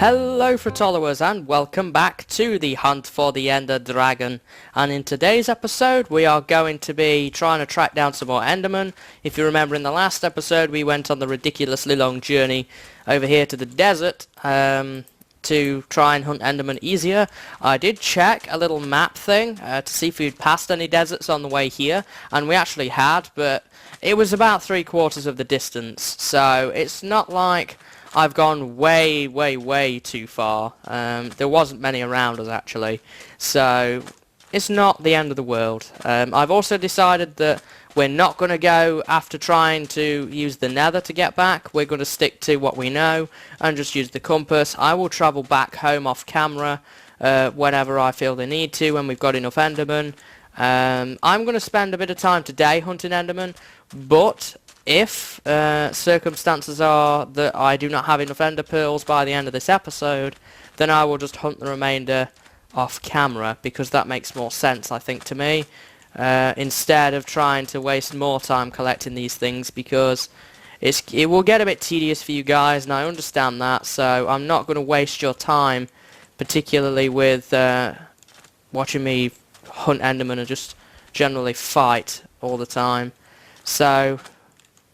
Hello followers and welcome back to the hunt for the Enderdragon, and in today's episode we are going to be trying to track down some more Endermen. If you remember, in the last episode we went on the ridiculously long journey over here to the desert to try and hunt Endermen easier. I did check a little map thing to see if we'd passed any deserts on the way here, and we actually had, but it was about 3/4 of the distance, so it's not like I've gone way too far. There wasn't many around us actually, so it's not the end of the world. I've also decided that we're not going to go after trying to use the nether to get back. We're going to stick to what we know and just use the compass. I will travel back home off camera whenever I feel the need to, when we've got enough Endermen. I'm going to spend a bit of time today hunting Endermen, but if circumstances are that I do not have enough ender pearls by the end of this episode, then I will just hunt the remainder off camera, because that makes more sense, I think, to me, instead of trying to waste more time collecting these things, because it will get a bit tedious for you guys, and I understand that, so I'm not going to waste your time, particularly with watching me hunt Endermen and just generally fight all the time. So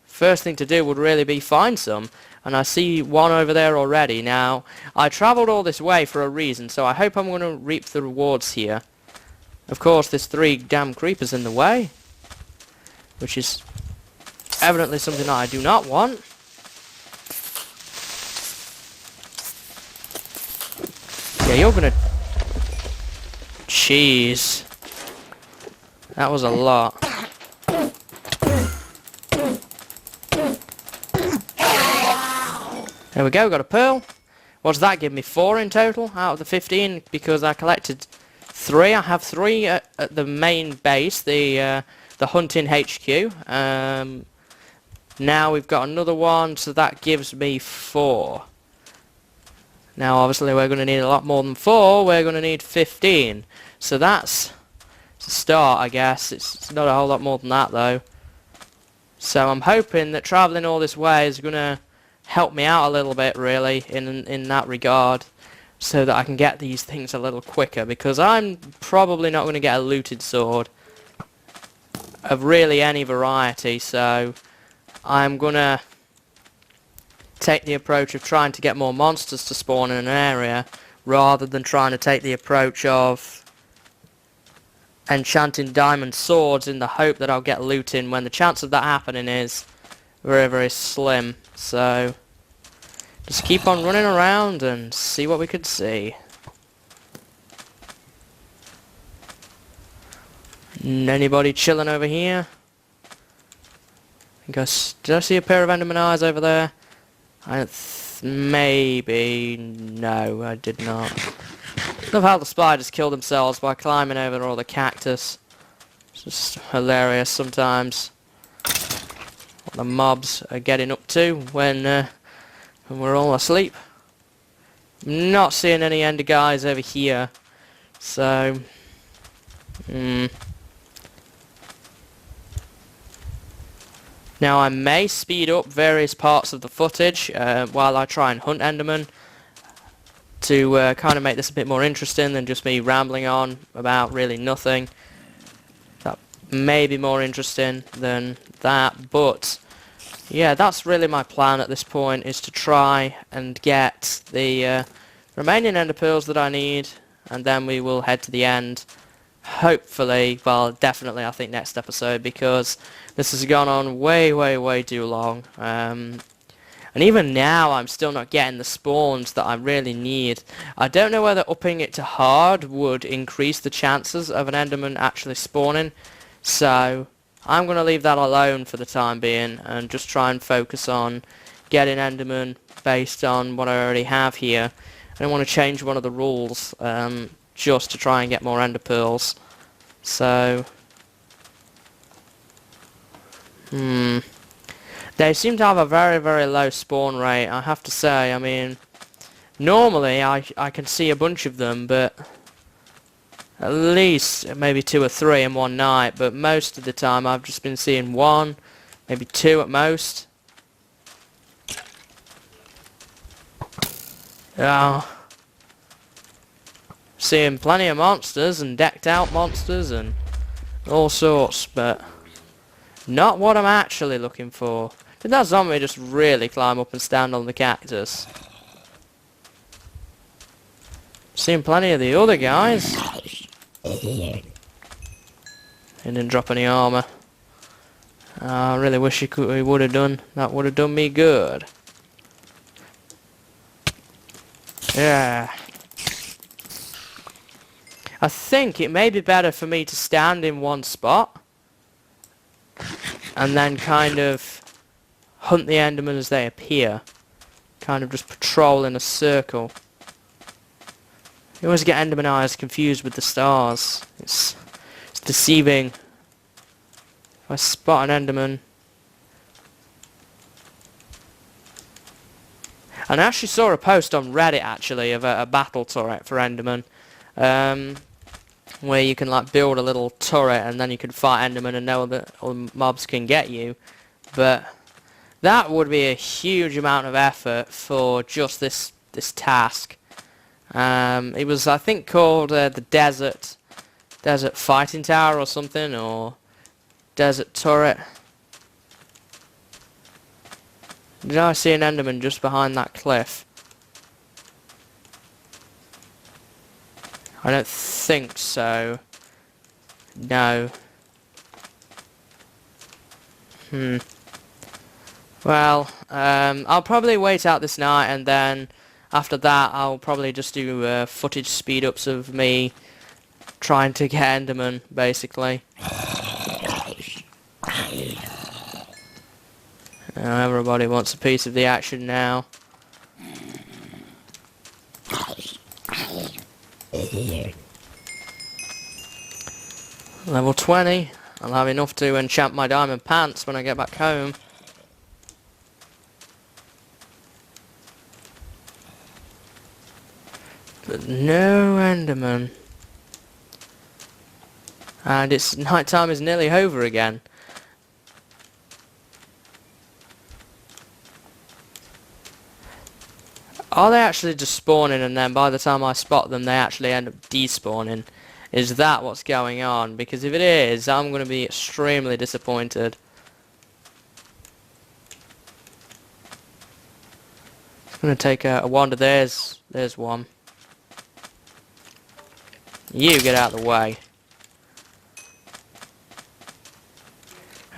first thing to do would really be find some, and I see one over there already. Now, I travelled all this way for a reason, so I hope I'm going to reap the rewards here. Of course, there's 3 damn creepers in the way, which is evidently something that I do not want. Yeah, you're gonna... Jeez. That was a lot. There we go, got a pearl. What does that give me? 4 in total out of the 15, because I collected 3. I have 3 at the main base, the hunting HQ. Now we've got another one, so that gives me 4. Now obviously we're going to need a lot more than 4, we're going to need 15. So that's a start, I guess. It's not a whole lot more than that though. So I'm hoping that travelling all this way is going to help me out a little bit, really, in that regard, so that I can get these things a little quicker, because I'm probably not going to get a looted sword of really any variety, so I'm going to take the approach of trying to get more monsters to spawn in an area, rather than trying to take the approach of enchanting diamond swords in the hope that I'll get loot in, when the chance of that happening is very slim. So just keep on running around and see what we could see. Anybody chilling over here? Did I see a pair of Enderman eyes over there? Maybe. No, I did not. Love how the spiders kill themselves by climbing over all the cactus. It's just hilarious sometimes what the mobs are getting up to when we're all asleep. I'm not seeing any ender guys over here, so now I may speed up various parts of the footage while I try and hunt Endermen, to kind of make this a bit more interesting than just me rambling on about really nothing. That may be more interesting than that, but yeah, that's really my plan at this point, is to try and get the remaining ender pearls that I need, and then we will head to the end. Hopefully, well, definitely I think next episode, because this has gone on way too long. And even now I'm still not getting the spawns that I really need. I don't know whether upping it to hard would increase the chances of an Enderman actually spawning, so I'm going to leave that alone for the time being and just try and focus on getting Enderman based on what I already have here. I don't want to change one of the rules just to try and get more ender pearls. So they seem to have a very low spawn rate, I have to say. I mean, normally I can see a bunch of them, but at least maybe 2 or 3 in one night, but most of the time I've just been seeing 1, maybe 2 at most. Seeing plenty of monsters and decked out monsters and all sorts, but not what I'm actually looking for. Did that zombie just really climb up and stand on the cactus? Seeing plenty of the other guys. He didn't drop any armor. I really wish he would have done. That would have done me good. Yeah. I think it may be better for me to stand in one spot and then kind of hunt the Endermen as they appear. Kind of just patrol in a circle. You always get Enderman eyes confused with the stars. It's deceiving. If I spot an Enderman. And I actually saw a post on Reddit actually of a battle turret for Enderman. Where you can like build a little turret and then you can fight Enderman and no other mobs can get you. But that would be a huge amount of effort for just this task. It was, I think, called the Desert Fighting Tower or something, or Desert Turret. Did I see an Enderman just behind that cliff? I don't think so. No. Well, I'll probably wait out this night, and then after that I'll probably just do footage speed-ups of me trying to get Enderman, basically. Everybody wants a piece of the action now. Level 20. I'll have enough to enchant my diamond pants when I get back home. But no Enderman. And it's nighttime is nearly over again. Are they actually just spawning and then by the time I spot them they actually end up despawning? Is that what's going on? Because if it is, I'm going to be extremely disappointed. It's going to take a wander. There's one. You get out of the way.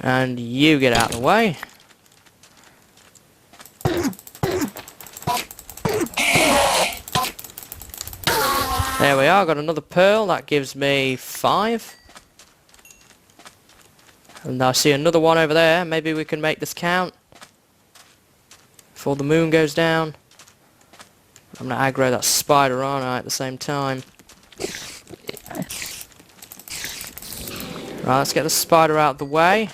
And you get out of the way. There we are, got another pearl, that gives me 5. And I see another one over there, maybe we can make this count. Before the moon goes down. I'm gonna aggro that spider, aren't I, at the same time. Right, let's get the spider out of the way.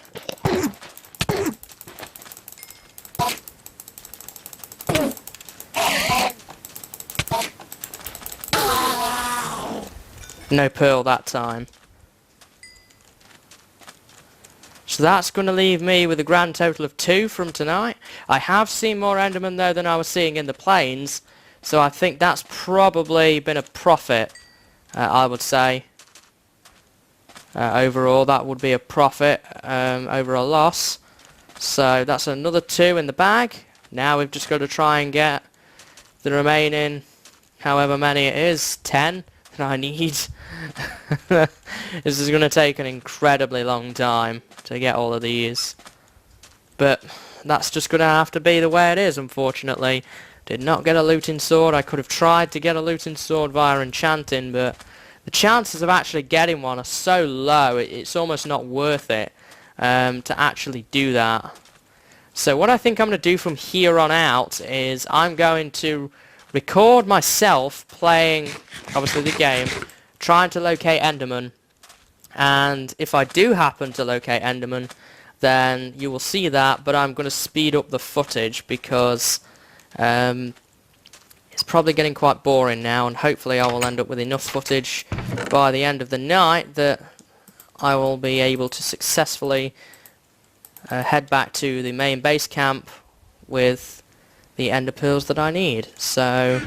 No pearl that time. So that's going to leave me with a grand total of 2 from tonight. I have seen more Endermen though than I was seeing in the plains. So I think that's probably been a profit, I would say. Overall that would be a profit over a loss. So that's another 2 in the bag. Now we've just got to try and get the remaining, however many it is, 10 that I need. This is going to take an incredibly long time to get all of these. But that's just going to have to be the way it is, unfortunately. Did not get a looting sword. I could have tried to get a looting sword via enchanting, but the chances of actually getting one are so low, it's almost not worth it to actually do that. So what I think I'm going to do from here on out is I'm going to record myself playing, obviously, the game, trying to locate Enderman, and if I do happen to locate Enderman, then you will see that, but I'm going to speed up the footage because it's probably getting quite boring now, and hopefully I will end up with enough footage by the end of the night that I will be able to successfully head back to the main base camp with the ender pearls that I need. So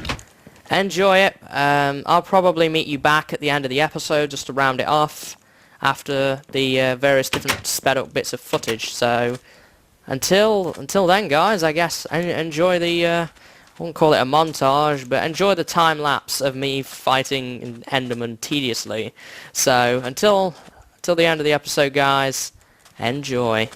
enjoy it. I'll probably meet you back at the end of the episode just to round it off after the various different sped up bits of footage. So until then, guys, I guess enjoy the I won't call it a montage, but enjoy the time lapse of me fighting Enderman tediously. So until the end of the episode, guys, enjoy.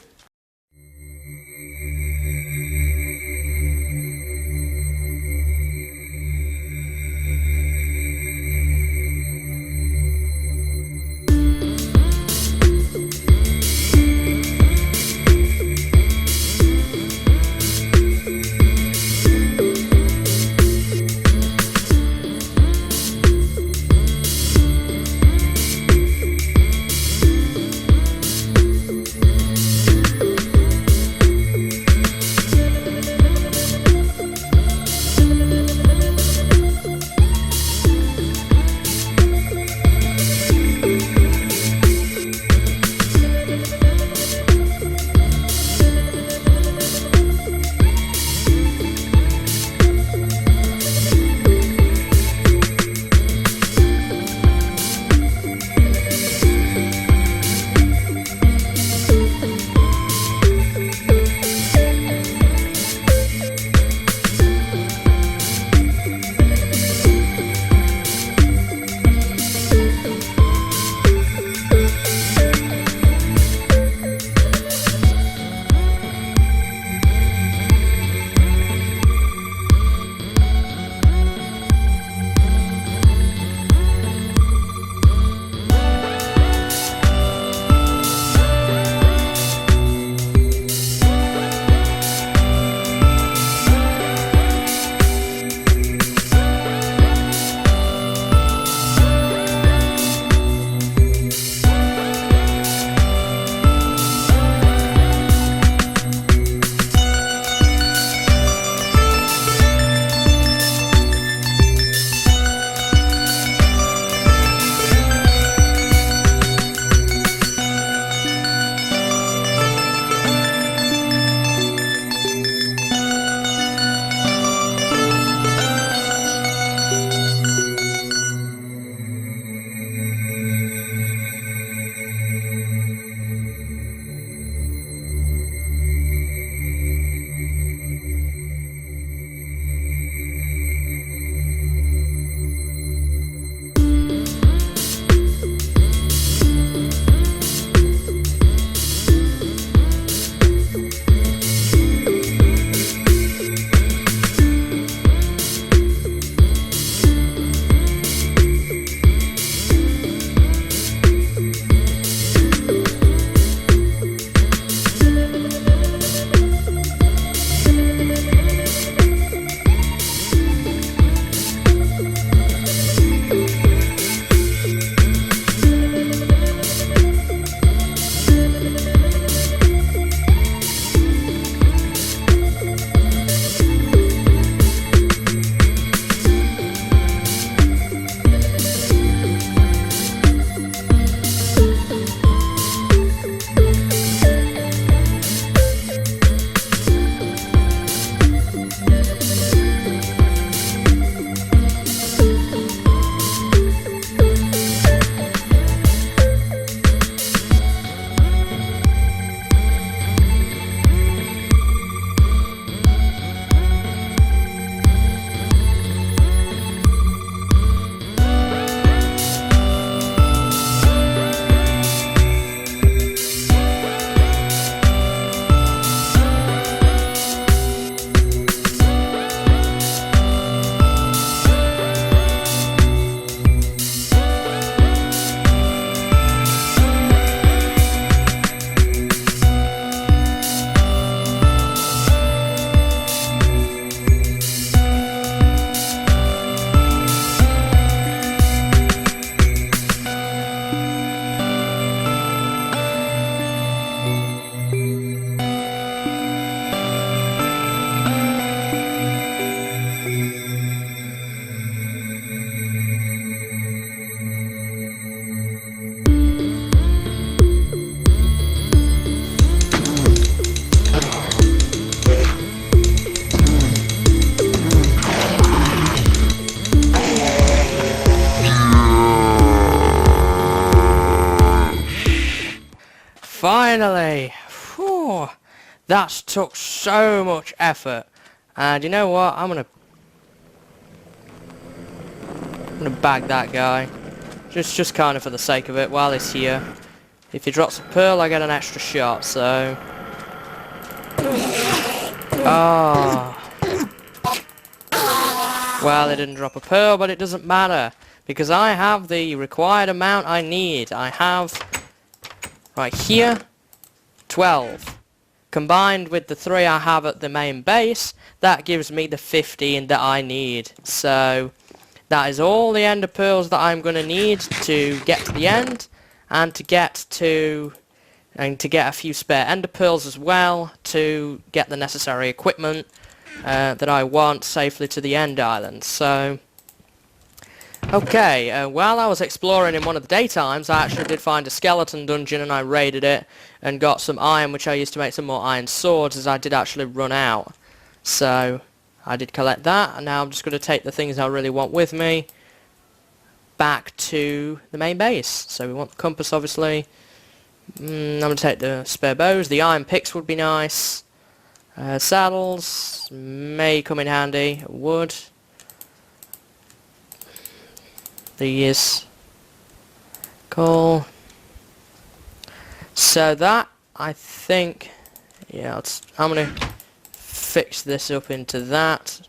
Finally! Whew. That's took so much effort. And you know what? I'm gonna bag that guy. Just kind of for the sake of it while he's here. If he drops a pearl, I get an extra shot, so... Oh. Well, it didn't drop a pearl, but it doesn't matter. Because I have the required amount I need. I have, right here, 12. Combined with the 3 I have at the main base, that gives me the 15 that I need. So, that is all the ender pearls that I'm going to need to get to the end. And to get a few spare ender pearls as well to get the necessary equipment that I want safely to the end island. So, okay, while I was exploring in one of the daytimes, I actually did find a skeleton dungeon and I raided it and got some iron, which I used to make some more iron swords, as I did actually run out. So, I did collect that, and now I'm just going to take the things I really want with me back to the main base. So we want the compass, obviously. I'm going to take the spare bows. The iron picks would be nice. Saddles may come in handy. Wood. These. Cool. So that, I think, yeah, I'm going to fix this up into that.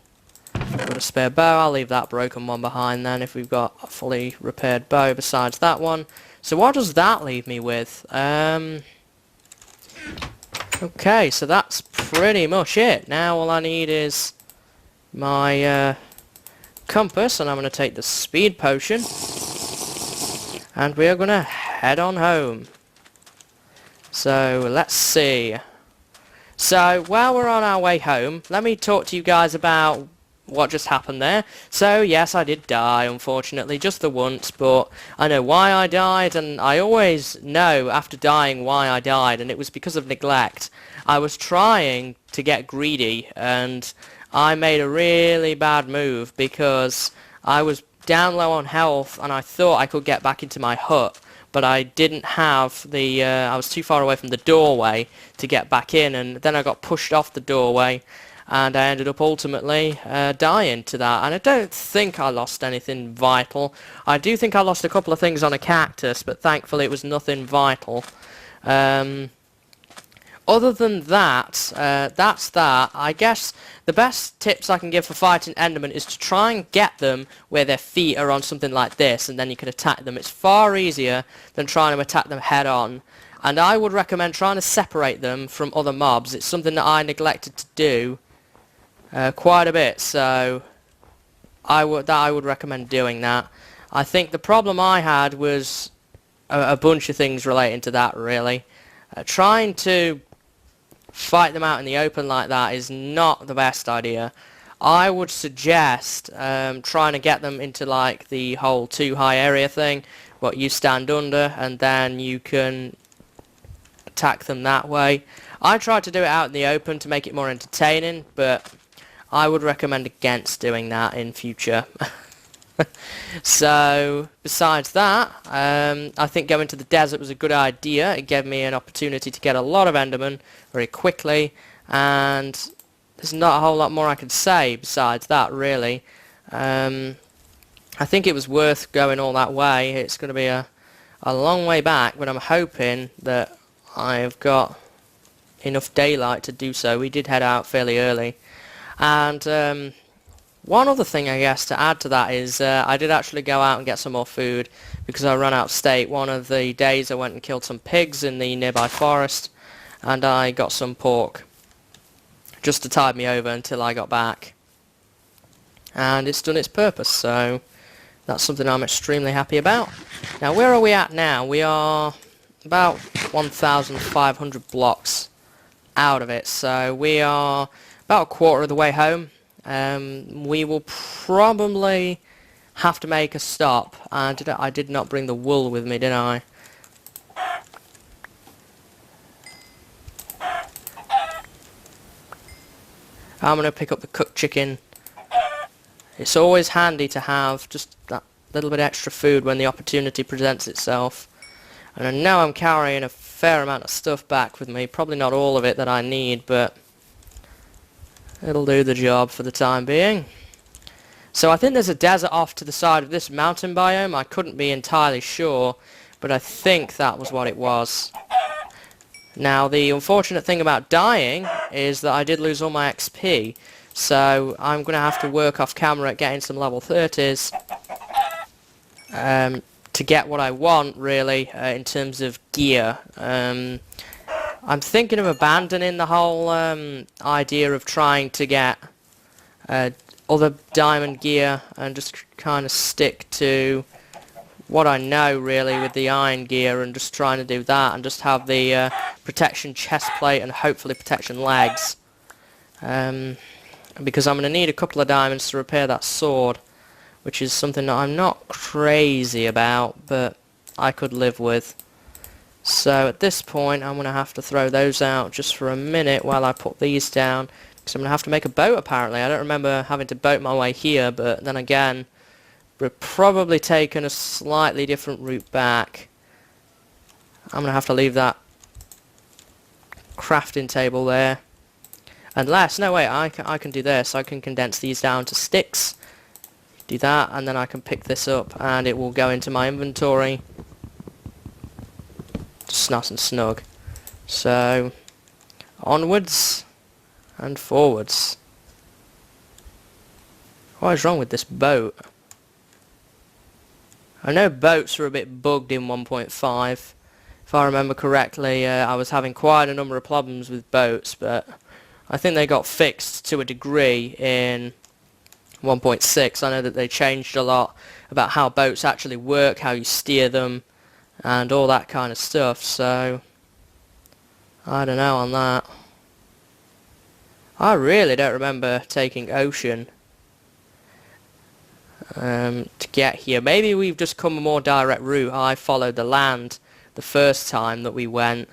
Got a spare bow. I'll leave that broken one behind then if we've got a fully repaired bow besides that one. So what does that leave me with? Okay, so that's pretty much it. Now all I need is my compass, and I'm going to take the speed potion. And we are going to head on home. So let's see. So while we're on our way home, let me talk to you guys about what just happened there. So yes, I did die, unfortunately, just the once, but I know why I died, and I always know after dying why I died, and it was because of neglect. I was trying to get greedy, and I made a really bad move because I was down low on health, and I thought I could get back into my hut, but I didn't have the, I was too far away from the doorway to get back in, and then I got pushed off the doorway, and I ended up ultimately dying to that. And I don't think I lost anything vital. I do think I lost a couple of things on a cactus, but thankfully it was nothing vital. Other than that, that's that. I guess the best tips I can give for fighting Endermen is to try and get them where their feet are on something like this, and then you can attack them. It's far easier than trying to attack them head on. And I would recommend trying to separate them from other mobs. It's something that I neglected to do quite a bit, so I would recommend doing that. I think the problem I had was a bunch of things relating to that, really. Trying to fight them out in the open like that is not the best idea. I would suggest trying to get them into like the whole too high area thing, what you stand under, and then you can attack them that way. I tried to do it out in the open to make it more entertaining, but I would recommend against doing that in future. So, besides that, I think going to the desert was a good idea. It gave me an opportunity to get a lot of Endermen very quickly, and there's not a whole lot more I could say besides that, really. I think it was worth going all that way. It's going to be a long way back, but I'm hoping that I've got enough daylight to do so. We did head out fairly early. And one other thing, I guess, to add to that is I did actually go out and get some more food because I ran out of state. One of the days I went and killed some pigs in the nearby forest, and I got some pork just to tide me over until I got back. And it's done its purpose, so that's something I'm extremely happy about. Now, where are we at now? We are about 1,500 blocks out of it, so we are about a quarter of the way home. We will probably have to make a stop. I did not bring the wool with me, did I? I'm going to pick up the cooked chicken. It's always handy to have just that little bit extra food when the opportunity presents itself. And I know I'm carrying a fair amount of stuff back with me. Probably not all of it that I need, but it'll do the job for the time being. So I think there's a desert off to the side of this mountain biome. I couldn't be entirely sure, but I think that was what it was. Now, the unfortunate thing about dying is that I did lose all my XP, so I'm going to have to work off camera at getting some level 30s to get what I want, really, in terms of gear. I'm thinking of abandoning the whole idea of trying to get other diamond gear and just kind of stick to what I know really with the iron gear and just trying to do that and just have the protection chest plate and hopefully protection legs, because I'm going to need a couple of diamonds to repair that sword, which is something that I'm not crazy about but I could live with. So at this point I'm going to have to throw those out just for a minute while I put these down, because I'm going to have to make a boat apparently. I don't remember having to boat my way here, but then again we're probably taking a slightly different route back. I'm going to have to leave that crafting table there. Unless, no wait, I can do this. I can condense these down to sticks. Do that, and then I can pick this up and it will go into my inventory. Just nice and snug. So, onwards and forwards. What is wrong with this boat? I know boats are a bit bugged in 1.5. If I remember correctly, I was having quite a number of problems with boats, but I think they got fixed to a degree in 1.6. I know that they changed a lot about how boats actually work, how you steer them, and all that kind of stuff, so I don't know on that. I really don't remember taking ocean to get here. Maybe we've just come a more direct route. I followed the land the first time that we went,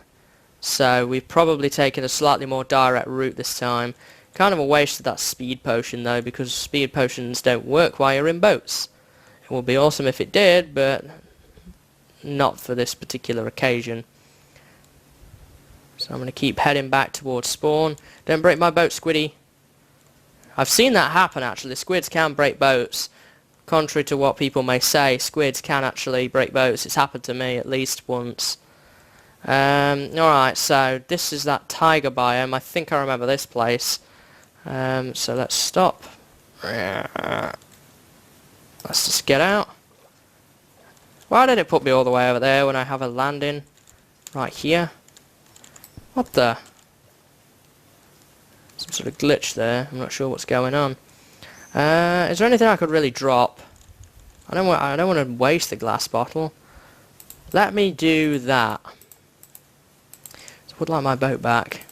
so we've probably taken a slightly more direct route this time. Kind of a waste of that speed potion though, because speed potions don't work while you're in boats. It would be awesome if it did, but not for this particular occasion. So I'm going to keep heading back towards spawn. Don't break my boat, Squiddy. I've seen that happen actually. Squids can break boats. Contrary to what people may say, squids can actually break boats. It's happened to me at least once. Alright, so this is that tiger biome. I think I remember this place. So let's stop. Let's just get out. Why did it put me all the way over there when I have a landing right here? What the? Some sort of glitch there. I'm not sure what's going on. Is there anything I could really drop? I don't want to waste the glass bottle. Let me do that. So I would like my boat back.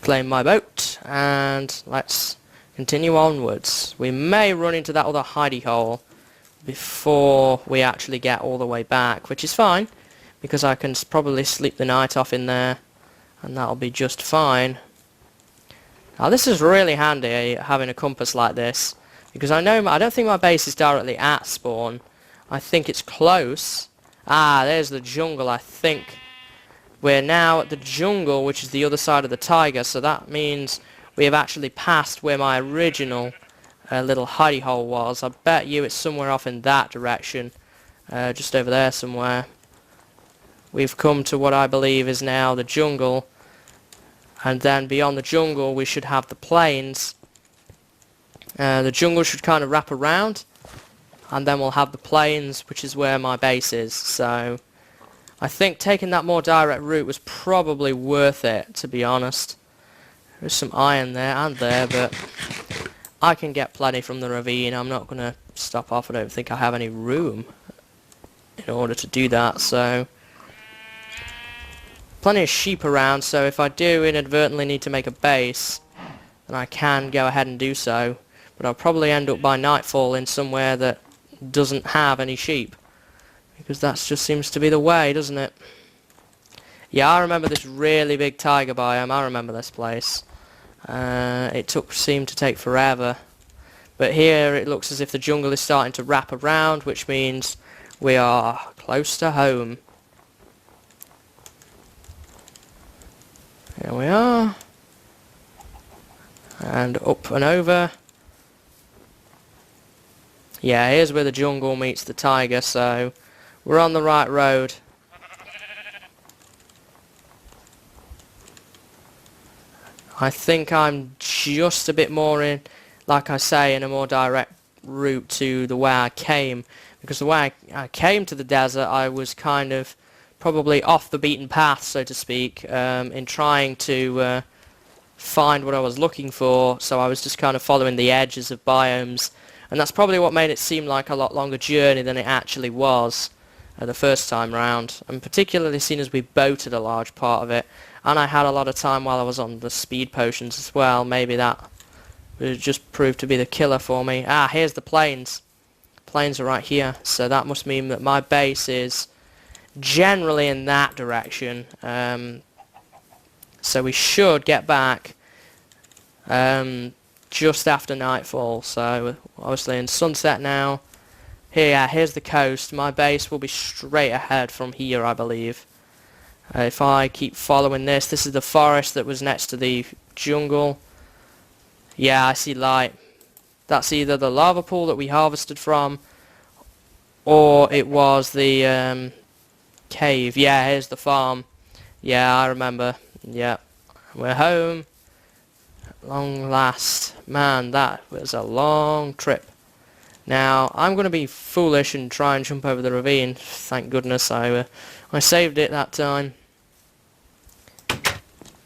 Claim my boat, and let's continue onwards. We may run into that other hidey hole before we actually get all the way back, which is fine, because I can probably sleep the night off in there, and that'll be just fine. Now this is really handy, having a compass like this, because I don't think my base is directly at spawn. I think it's close. Ah, there's the jungle, I think. We're now at the jungle, which is the other side of the tiger, so that means we have actually passed where my original little hidey hole was. I bet you it's somewhere off in that direction, just over there somewhere. We've come to what I believe is now the jungle, and then beyond the jungle we should have the plains. The jungle should kind of wrap around, and then we'll have the plains, which is where my base is. So I think taking that more direct route was probably worth it, to be honest. There's some iron there and there, but I can get plenty from the ravine. I'm not going to stop off. I don't think I have any room in order to do that, so plenty of sheep around, so if I do inadvertently need to make a base, then I can go ahead and do so, but I'll probably end up by nightfall in somewhere that doesn't have any sheep, because that just seems to be the way, doesn't it? Yeah, I remember this really big tiger biome. I remember this place. It seemed to take forever, but here it looks as if the jungle is starting to wrap around, which means We are close to home. Here we are. And up and over. Yeah, here's where the jungle meets the tiger, so we're on the right road. I think I'm just a bit more in, like I say, in a more direct route to the way I came. Because the way I came to the desert, I was kind of probably off the beaten path, so to speak, in trying to find what I was looking for. So I was just kind of following the edges of biomes. And that's probably what made it seem like a lot longer journey than it actually was the first time round. And particularly seeing as we boated a large part of it. And I had a lot of time while I was on the speed potions as well. Maybe that would just prove to be the killer for me. Ah, here's the plains. Plains are right here. So that must mean that my base is generally in that direction. So we should get back just after nightfall. So obviously in sunset now. Here's the coast. My base will be straight ahead from here, I believe. If I keep following this is the forest that was next to the jungle. Yeah, I see light. That's either the lava pool that we harvested from, or it was the cave. Yeah, here's the farm. Yeah, I remember. Yeah, we're home. At long last. Man, that was a long trip. Now, I'm going to be foolish and try and jump over the ravine. Thank goodness I saved it that time.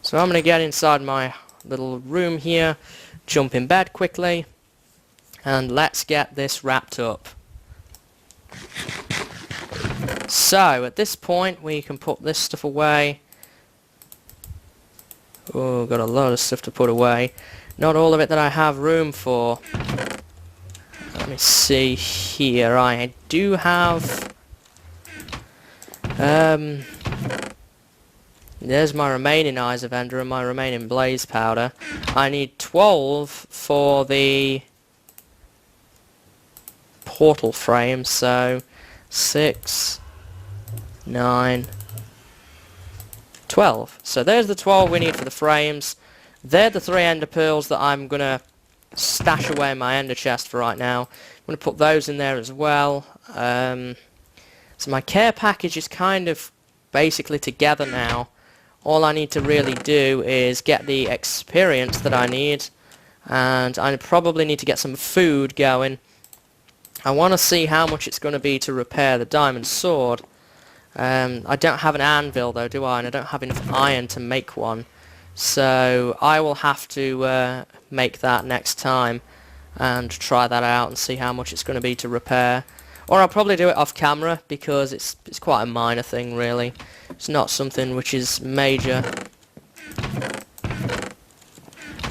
So I'm going to get inside my little room here, jump in bed quickly, and let's get this wrapped up. So, at this point, we can put this stuff away. Oh, got a lot of stuff to put away. Not all of it that I have room for. Let me see here. I do have... there's my remaining Eyes of Ender and my remaining Blaze Powder. I need 12 for the portal frame, so 6, 9, 12. So there's the 12 we need for the frames. They're the 3 Ender Pearls that I'm going to stash away in my Ender chest for right now. I'm going to put those in there as well. So my care package is kind of basically together now. All I need to really do is get the experience that I need, and I probably need to get some food going. I want to see how much it's going to be to repair the diamond sword. I don't have an anvil though, do I? And I don't have enough iron to make one. So I will have to make that next time and try that out and see how much it's going to be to repair. Or I'll probably do it off camera because it's quite a minor thing really. It's not something which is major.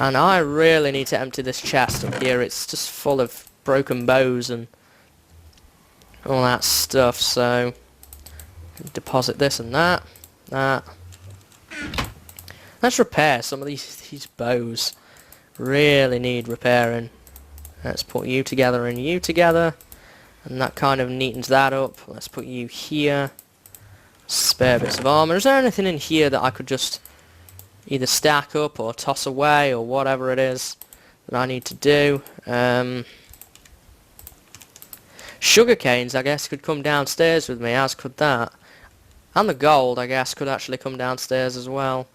And I really need to empty this chest up here. It's just full of broken bows and all that stuff. So deposit this and that. Let's repair some of these bows. Really need repairing. Let's put you together and you together. And that kind of neatens that up. Let's put you here. Spare bits of armor. Is there anything in here that I could just either stack up or toss away or whatever it is that I need to do? Sugar canes, I guess, could come downstairs with me, as could that. And the gold, I guess, could actually come downstairs as well.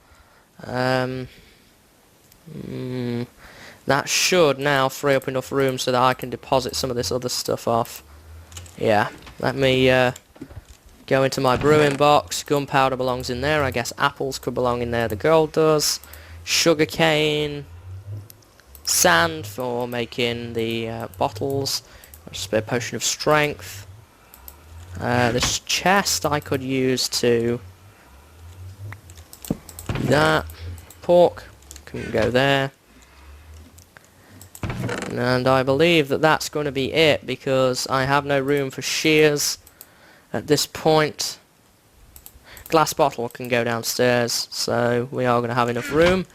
That should now free up enough room so that I can deposit some of this other stuff off. Yeah, let me go into my brewing box. Gunpowder belongs in there. I guess apples could belong in there. The gold does. Sugar cane. Sand for making the bottles. A spare potion of strength. This chest I could use to do that. Pork can go there. And I believe that that's going to be it because I have no room for shears at this point. Glass bottle can go downstairs, so we are going to have enough room.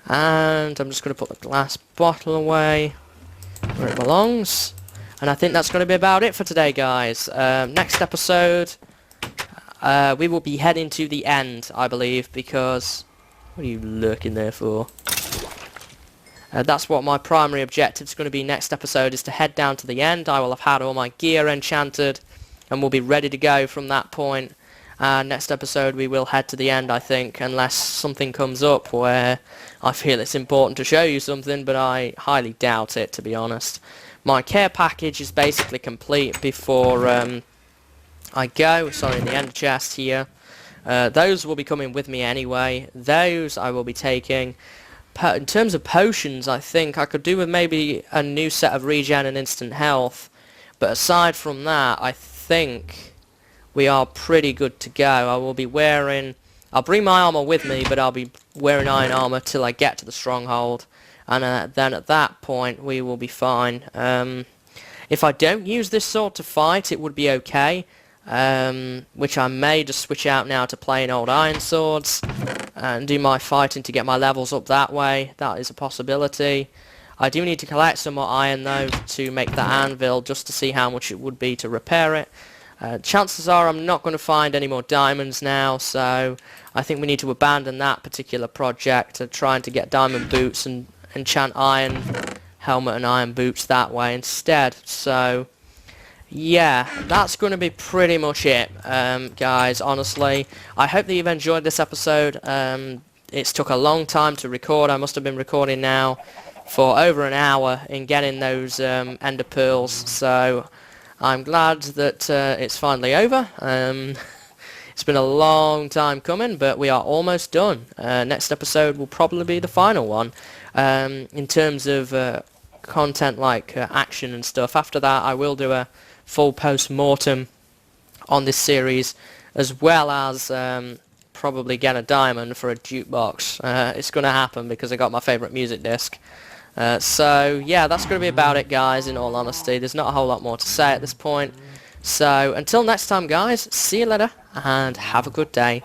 And I'm just going to put the glass bottle away where it belongs. And I think that's going to be about it for today, guys. Next episode, we will be heading to the end, I believe, because... What are you lurking there for? That's what my primary objective is going to be next episode, is to head down to the end. I will have had all my gear enchanted, and we'll be ready to go from that point. Next episode we will head to the end, I think, unless something comes up where I feel it's important to show you something, but I highly doubt it, to be honest. My care package is basically complete before I go. Sorry, in the ender chest here. Those will be coming with me anyway. Those I will be taking. In terms of potions, I think I could do with maybe a new set of regen and instant health. But aside from that, I think we are pretty good to go. I will be wearing... I'll bring my armor with me, but I'll be wearing iron armor till I get to the stronghold. And then at that point, we will be fine. If I don't use this sword to fight, it would be okay. Which I may just switch out now to plain old iron swords. And do my fighting to get my levels up that way. That is a possibility. I do need to collect some more iron, though, to make the anvil, just to see how much it would be to repair it. Chances are I'm not going to find any more diamonds now, so I think we need to abandon that particular project of trying to get diamond boots and enchant iron helmet and iron boots that way instead. So yeah, that's going to be pretty much it, guys, honestly. I hope that you've enjoyed this episode. It's took a long time to record. I must have been recording now for over an hour in getting those ender pearls, so I'm glad that it's finally over. It's been a long time coming, but we are almost done. Next episode will probably be the final one. In terms of content like action and stuff, after that I will do a full post-mortem on this series, as well as probably get a diamond for a jukebox. It's going to happen because I got my favourite music disc. So yeah, that's going to be about it, guys, in all honesty. There's not a whole lot more to say at this point. So until next time, guys, see you later and have a good day.